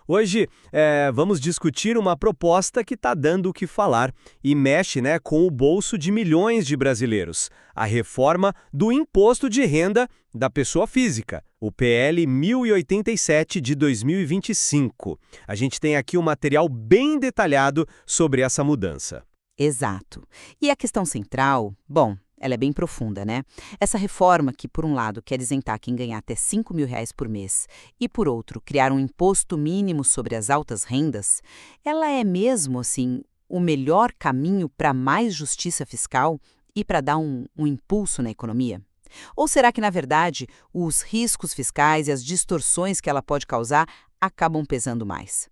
Hoje vamos discutir uma proposta que está dando o que falar e mexe, com o bolso de milhões de brasileiros. A reforma do Imposto de Renda da Pessoa Física, o PL 1087 de 2025. A gente tem aqui um material bem detalhado sobre essa mudança. Exato. E a questão central, bom, ela é bem profunda, né? Essa reforma que, por um lado, quer isentar quem ganhar até R$ 5.000 por mês e, por outro, criar um imposto mínimo sobre as altas rendas, ela é mesmo, assim, o melhor caminho para mais justiça fiscal e para dar um impulso na economia? Ou será que, na verdade, os riscos fiscais e as distorções que ela pode causar acabam pesando mais?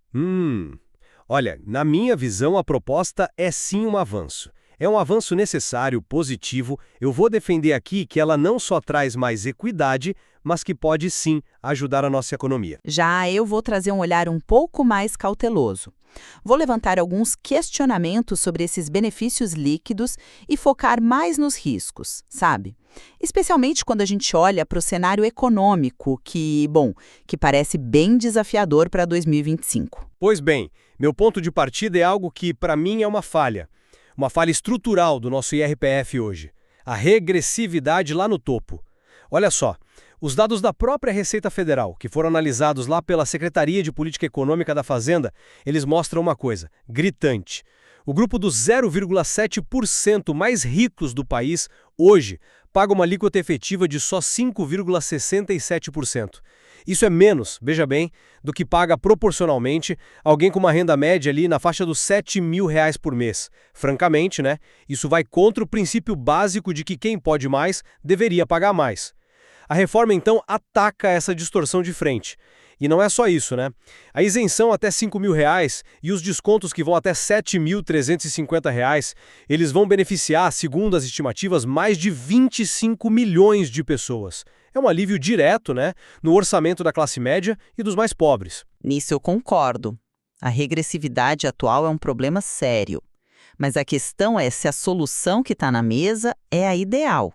Olha, na minha visão, a proposta é sim um avanço. É um avanço necessário, positivo. Eu vou defender aqui que ela não só traz mais equidade, mas que pode sim ajudar a nossa economia. Já eu vou trazer um olhar um pouco mais cauteloso. Vou levantar alguns questionamentos sobre esses benefícios líquidos e focar mais nos riscos, sabe? Especialmente quando a gente olha para o cenário econômico que parece bem desafiador para 2025. Pois bem, meu ponto de partida é algo que, para mim, é uma falha estrutural do nosso IRPF hoje. A regressividade lá no topo. Olha só, os dados da própria Receita Federal, que foram analisados lá pela Secretaria de Política Econômica da Fazenda, eles mostram uma coisa gritante. O grupo dos 0,7% mais ricos do país, hoje, paga uma alíquota efetiva de só 5,67%. Isso é menos, veja bem, do que paga proporcionalmente alguém com uma renda média ali na faixa dos R$ 7.000 por mês. Francamente, isso vai contra o princípio básico de que quem pode mais deveria pagar mais. A reforma, então, ataca essa distorção de frente. E não é só isso, A isenção até R$ 5.000 e os descontos que vão até R$ 7.350, eles vão beneficiar, segundo as estimativas, mais de 25 milhões de pessoas. É um alívio direto, no orçamento da classe média e dos mais pobres. Nisso eu concordo. A regressividade atual é um problema sério. Mas a questão é se a solução que está na mesa é a ideal.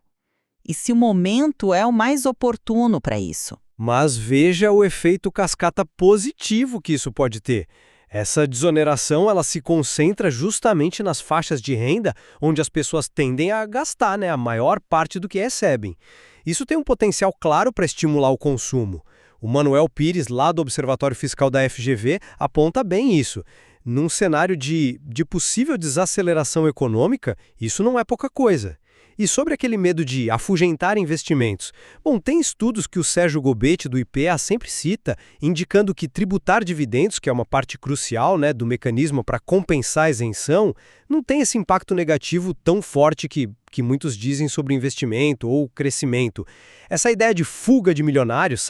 E se o momento é o mais oportuno para isso. Mas veja o efeito cascata positivo que isso pode ter. Essa desoneração ela se concentra justamente nas faixas de renda onde as pessoas tendem a gastar a maior parte do que recebem. Isso tem um potencial claro para estimular o consumo. O Manuel Pires, lá do Observatório Fiscal da FGV, aponta bem isso. Num cenário de possível desaceleração econômica, isso não é pouca coisa. E sobre aquele medo de afugentar investimentos? Bom, tem estudos que o Sérgio Gobetti, do IPEA, sempre cita, indicando que tributar dividendos, que é uma parte crucial do mecanismo para compensar a isenção, não tem esse impacto negativo tão forte que muitos dizem sobre investimento ou crescimento. Essa ideia de fuga de milionários,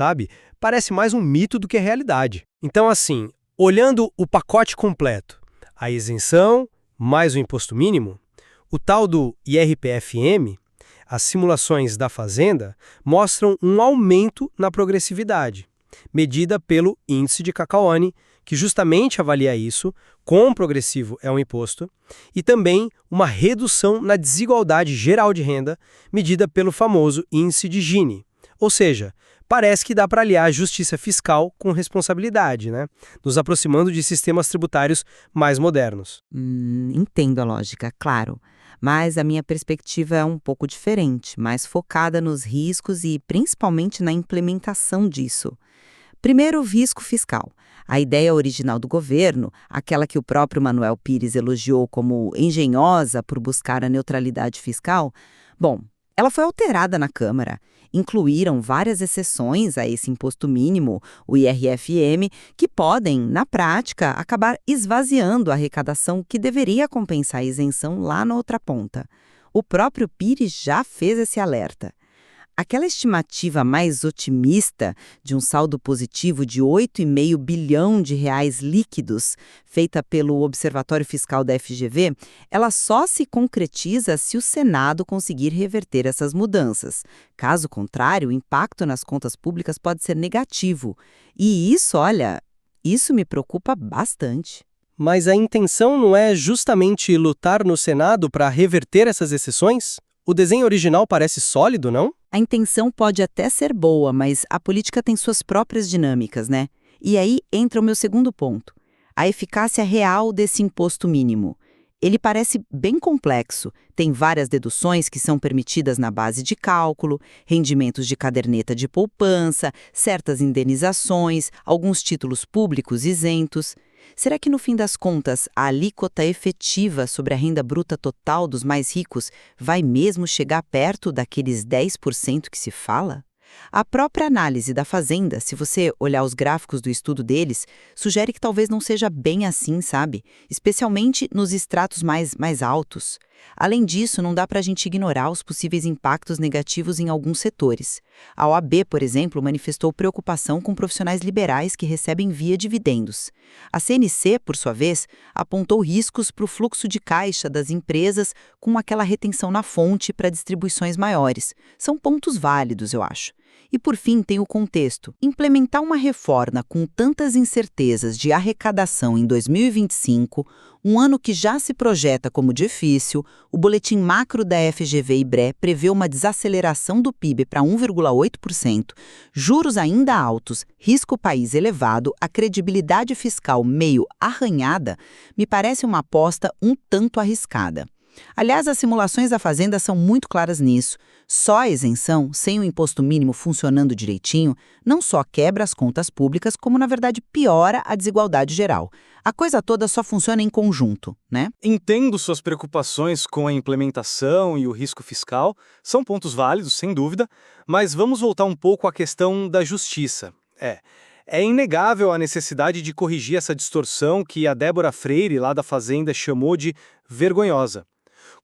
parece mais um mito do que a realidade. Então, assim, olhando o pacote completo, a isenção mais o imposto mínimo, o tal do IRPFM, as simulações da Fazenda, mostram um aumento na progressividade, medida pelo Índice de Kakaoani, que justamente avalia isso, quão progressivo é um imposto, e também uma redução na desigualdade geral de renda, medida pelo famoso Índice de Gini. Ou seja, parece que dá para aliar a justiça fiscal com responsabilidade, nos aproximando de sistemas tributários mais modernos. Entendo a lógica, claro. Mas a minha perspectiva é um pouco diferente, mais focada nos riscos e principalmente na implementação disso. Primeiro, o risco fiscal. A ideia original do governo, aquela que o próprio Manuel Pires elogiou como engenhosa por buscar a neutralidade fiscal, ela foi alterada na Câmara. Incluíram várias exceções a esse imposto mínimo, o IRFM, que podem, na prática, acabar esvaziando a arrecadação que deveria compensar a isenção lá na outra ponta. O próprio Pires já fez esse alerta. Aquela estimativa mais otimista de um saldo positivo de 8,5 bilhão de reais líquidos, feita pelo Observatório Fiscal da FGV, ela só se concretiza se o Senado conseguir reverter essas mudanças. Caso contrário, o impacto nas contas públicas pode ser negativo. E isso me preocupa bastante. Mas a intenção não é justamente lutar no Senado para reverter essas exceções? O desenho original parece sólido, não? A intenção pode até ser boa, mas a política tem suas próprias dinâmicas, E aí entra o meu segundo ponto, a eficácia real desse imposto mínimo. Ele parece bem complexo, tem várias deduções que são permitidas na base de cálculo, rendimentos de caderneta de poupança, certas indenizações, alguns títulos públicos isentos. Será que, no fim das contas, a alíquota efetiva sobre a renda bruta total dos mais ricos vai mesmo chegar perto daqueles 10% que se fala? A própria análise da Fazenda, se você olhar os gráficos do estudo deles, sugere que talvez não seja bem assim, sabe? Especialmente nos estratos mais altos. Além disso, não dá para a gente ignorar os possíveis impactos negativos em alguns setores. A OAB, por exemplo, manifestou preocupação com profissionais liberais que recebem via dividendos. A CNC, por sua vez, apontou riscos para o fluxo de caixa das empresas com aquela retenção na fonte para distribuições maiores. São pontos válidos, eu acho. E, por fim, tem o contexto. Implementar uma reforma com tantas incertezas de arrecadação em 2025, um ano que já se projeta como difícil, o boletim macro da FGV-IBRE prevê uma desaceleração do PIB para 1,8%, juros ainda altos, risco país elevado, a credibilidade fiscal meio arranhada, me parece uma aposta um tanto arriscada. Aliás, as simulações da Fazenda são muito claras nisso. Só a isenção, sem o imposto mínimo funcionando direitinho, não só quebra as contas públicas, como na verdade piora a desigualdade geral. A coisa toda só funciona em conjunto, né? Entendo suas preocupações com a implementação e o risco fiscal, são pontos válidos, sem dúvida, mas vamos voltar um pouco à questão da justiça. É inegável a necessidade de corrigir essa distorção que a Débora Freire, lá da Fazenda, chamou de vergonhosa.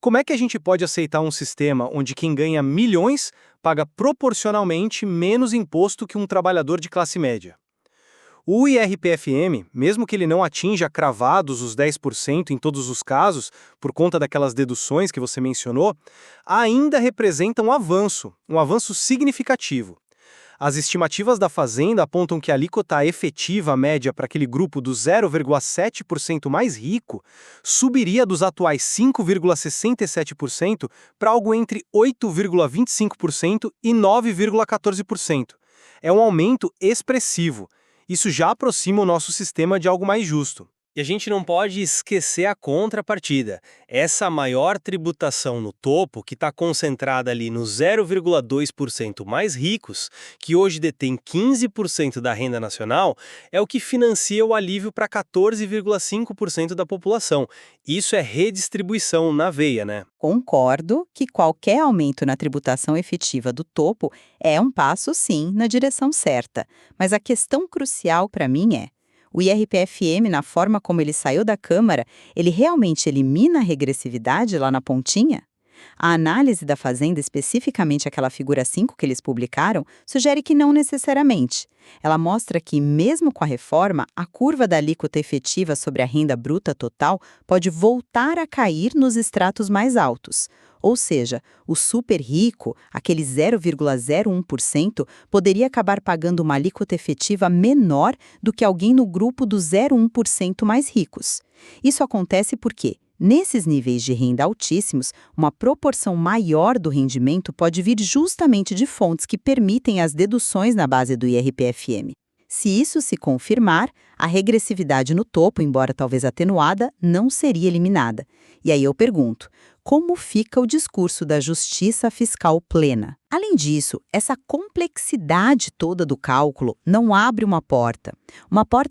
Como é que a gente pode aceitar um sistema onde quem ganha milhões paga proporcionalmente menos imposto que um trabalhador de classe média? O IRPFM, mesmo que ele não atinja cravados os 10% em todos os casos, por conta daquelas deduções que você mencionou, ainda representa um avanço significativo. As estimativas da Fazenda apontam que a alíquota efetiva média para aquele grupo do 0,7% mais rico subiria dos atuais 5,67% para algo entre 8,25% e 9,14%. É um aumento expressivo. Isso já aproxima o nosso sistema de algo mais justo. E a gente não pode esquecer a contrapartida. Essa maior tributação no topo, que está concentrada ali nos 0,2% mais ricos, que hoje detém 15% da renda nacional, é o que financia o alívio para 14,5% da população. Isso é redistribuição na veia, né? Concordo que qualquer aumento na tributação efetiva do topo é um passo, sim, na direção certa. Mas a questão crucial para mim é: o IRPFM, na forma como ele saiu da Câmara, ele realmente elimina a regressividade lá na pontinha? A análise da Fazenda, especificamente aquela figura 5 que eles publicaram, sugere que não necessariamente. Ela mostra que, mesmo com a reforma, a curva da alíquota efetiva sobre a renda bruta total pode voltar a cair nos estratos mais altos. Ou seja, o super rico, aquele 0,01%, poderia acabar pagando uma alíquota efetiva menor do que alguém no grupo dos 0,1% mais ricos. Isso acontece porque, nesses níveis de renda altíssimos, uma proporção maior do rendimento pode vir justamente de fontes que permitem as deduções na base do IRPFM. Se isso se confirmar, a regressividade no topo, embora talvez atenuada, não seria eliminada. E aí eu pergunto, como fica o discurso da justiça fiscal plena? Além disso, essa complexidade toda do cálculo não abre uma porta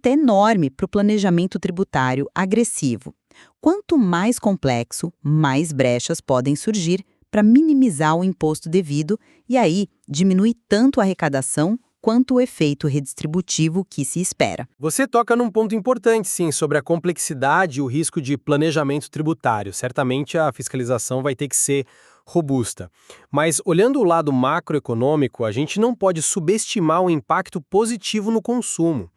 enorme para o planejamento tributário agressivo. Quanto mais complexo, mais brechas podem surgir para minimizar o imposto devido e aí diminui tanto a arrecadação quanto o efeito redistributivo que se espera. Você toca num ponto importante, sim, sobre a complexidade e o risco de planejamento tributário. Certamente a fiscalização vai ter que ser robusta. Mas, olhando o lado macroeconômico, a gente não pode subestimar o impacto positivo no consumo.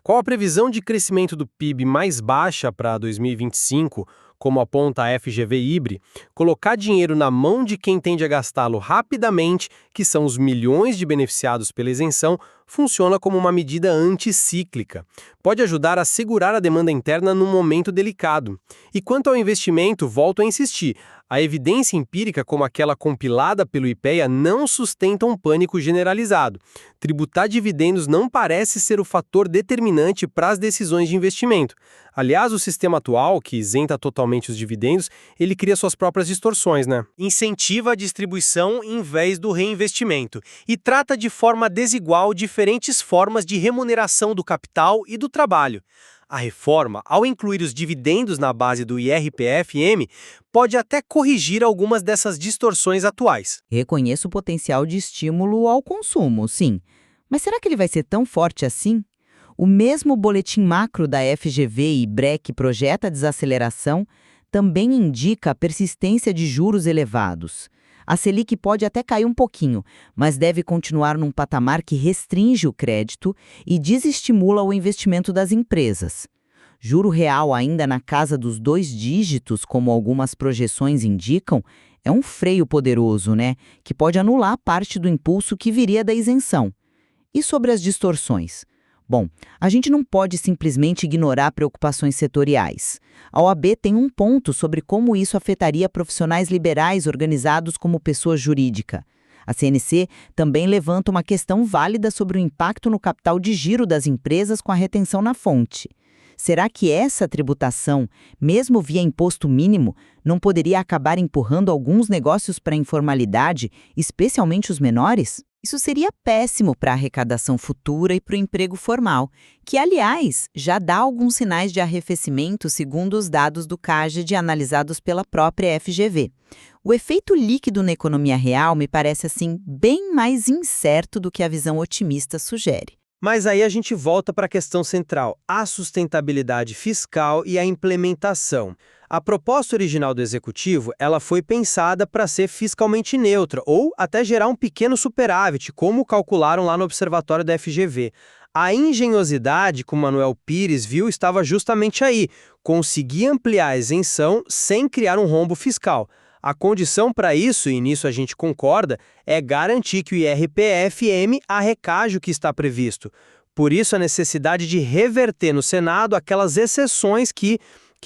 Qual a previsão de crescimento do PIB mais baixa para 2025, como aponta a FGV-IBRE, colocar dinheiro na mão de quem tende a gastá-lo rapidamente, que são os milhões de beneficiados pela isenção, funciona como uma medida anticíclica. pode ajudar a segurar a demanda interna num momento delicado. E quanto ao investimento, volto a insistir, a evidência empírica como aquela compilada pelo IPEA não sustenta um pânico generalizado. Tributar dividendos não parece ser o fator determinante para as decisões de investimento. Aliás, o sistema atual, que isenta totalmente os dividendos, ele cria suas próprias distorções, né? Incentiva a distribuição em vez do reinvestimento e trata de forma desigual diferentes formas de remuneração do capital e do trabalho. A reforma, ao incluir os dividendos na base do IRPF-M, pode até corrigir algumas dessas distorções atuais. Reconheço o potencial de estímulo ao consumo, sim. Mas será que ele vai ser tão forte assim? O mesmo boletim macro da FGV e BREC projeta a desaceleração, também indica a persistência de juros elevados. A Selic pode até cair um pouquinho, mas deve continuar num patamar que restringe o crédito e desestimula o investimento das empresas. Juro real ainda na casa dos 2 dígitos, como algumas projeções indicam, é um freio poderoso, né? Que pode anular parte do impulso que viria da isenção. E sobre as distorções? Bom, a gente não pode simplesmente ignorar preocupações setoriais. A OAB tem um ponto sobre como isso afetaria profissionais liberais organizados como pessoa jurídica. A CNC também levanta uma questão válida sobre o impacto no capital de giro das empresas com a retenção na fonte. Será que essa tributação, mesmo via imposto mínimo, não poderia acabar empurrando alguns negócios para a informalidade, especialmente os menores? Isso seria péssimo para a arrecadação futura e para o emprego formal, que, aliás, já dá alguns sinais de arrefecimento segundo os dados do CAGED analisados pela própria FGV. O efeito líquido na economia real me parece, assim, bem mais incerto do que a visão otimista sugere. Mas aí a gente volta para a questão central, a sustentabilidade fiscal e a implementação. A proposta original do Executivo, ela foi pensada para ser fiscalmente neutra ou até gerar um pequeno superávit, como calcularam lá no observatório da FGV. A engenhosidade, como Manuel Pires viu, estava justamente aí, conseguir ampliar a isenção sem criar um rombo fiscal. A condição para isso, e nisso a gente concorda, é garantir que o IRPF-M arrecaje o que está previsto. Por isso, a necessidade de reverter no Senado aquelas exceções que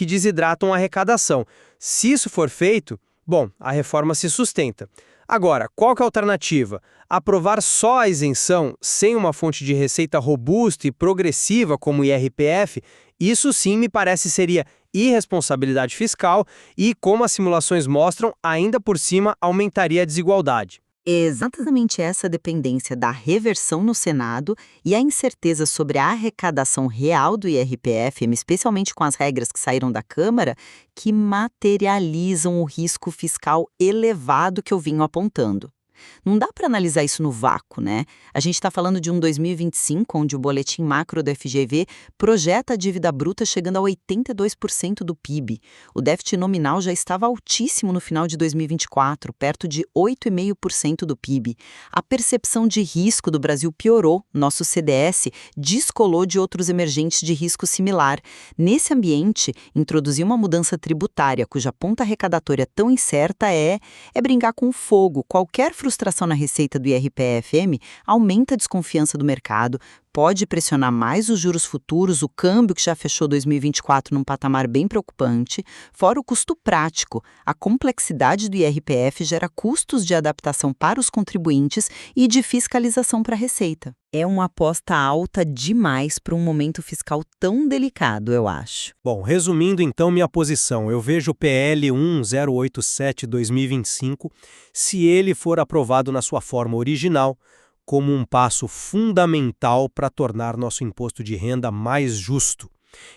desidratam a arrecadação. Se isso for feito, bom, a reforma se sustenta. Agora, qual que é a alternativa? Aprovar só a isenção, sem uma fonte de receita robusta e progressiva como o IRPF, isso sim me parece seria irresponsabilidade fiscal e, como as simulações mostram, ainda por cima aumentaria a desigualdade. Exatamente essa dependência da reversão no Senado e a incerteza sobre a arrecadação real do IRPF, especialmente com as regras que saíram da Câmara, que materializam o risco fiscal elevado que eu vinha apontando. Não dá para analisar isso no vácuo, né? A gente está falando de um 2025, onde o boletim macro da FGV projeta a dívida bruta chegando a 82% do PIB. O déficit nominal já estava altíssimo no final de 2024, perto de 8,5% do PIB. A percepção de risco do Brasil piorou, nosso CDS descolou de outros emergentes de risco similar. Nesse ambiente, introduzir uma mudança tributária cuja ponta arrecadatória tão incerta é brincar com fogo. Qualquer frustração na receita do IRPF-M aumenta a desconfiança do mercado, pode pressionar mais os juros futuros, o câmbio que já fechou 2024 num patamar bem preocupante, fora o custo prático. A complexidade do IRPF gera custos de adaptação para os contribuintes e de fiscalização para a receita. É uma aposta alta demais para um momento fiscal tão delicado, eu acho. Bom, resumindo então minha posição, eu vejo o PL 1087-2025, se ele for aprovado na sua forma original, como um passo fundamental para tornar nosso imposto de renda mais justo.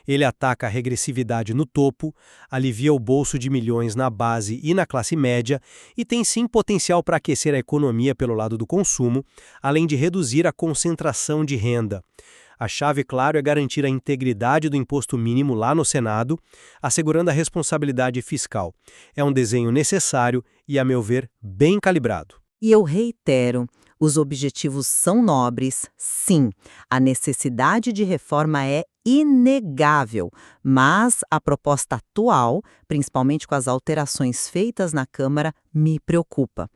Ele ataca a regressividade no topo, alivia o bolso de milhões na base e na classe média e tem sim potencial para aquecer a economia pelo lado do consumo, além de reduzir a concentração de renda. A chave, claro, é garantir a integridade do imposto mínimo lá no Senado, assegurando a responsabilidade fiscal. É um desenho necessário e, a meu ver, bem calibrado. E eu reitero, os objetivos são nobres, sim. A necessidade de reforma é inegável, mas a proposta atual, principalmente com as alterações feitas na Câmara, me preocupa.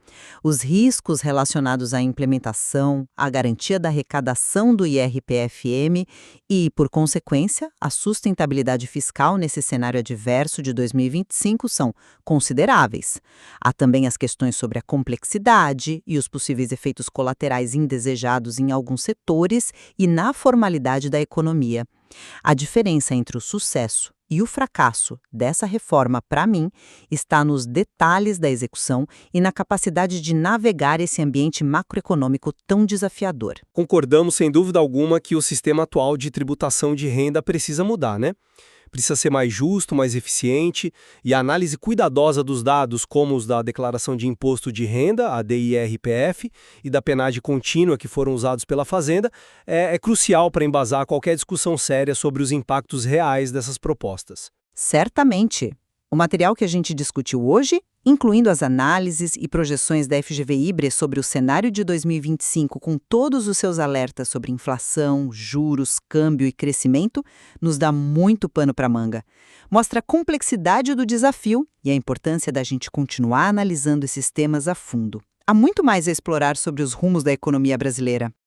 Os riscos relacionados à implementação, à garantia da arrecadação do IRPFM e, por consequência, a sustentabilidade fiscal nesse cenário adverso de 2025 são consideráveis. Há também as questões sobre a complexidade e os possíveis efeitos colaterais indesejados em alguns setores e na formalidade da economia. A diferença entre o sucesso e o fracasso dessa reforma, para mim, está nos detalhes da execução e na capacidade de navegar esse ambiente macroeconômico tão desafiador. Concordamos sem dúvida alguma que o sistema atual de tributação de renda precisa mudar, né? Precisa ser mais justo, mais eficiente, e a análise cuidadosa dos dados, como os da Declaração de Imposto de Renda, a DIRPF, e da penagem contínua que foram usados pela Fazenda, é crucial para embasar qualquer discussão séria sobre os impactos reais dessas propostas. Certamente. O material que a gente discutiu hoje, incluindo as análises e projeções da FGV-IBRE sobre o cenário de 2025 com todos os seus alertas sobre inflação, juros, câmbio e crescimento, nos dá muito pano para manga. Mostra a complexidade do desafio e a importância da gente continuar analisando esses temas a fundo. Há muito mais a explorar sobre os rumos da economia brasileira.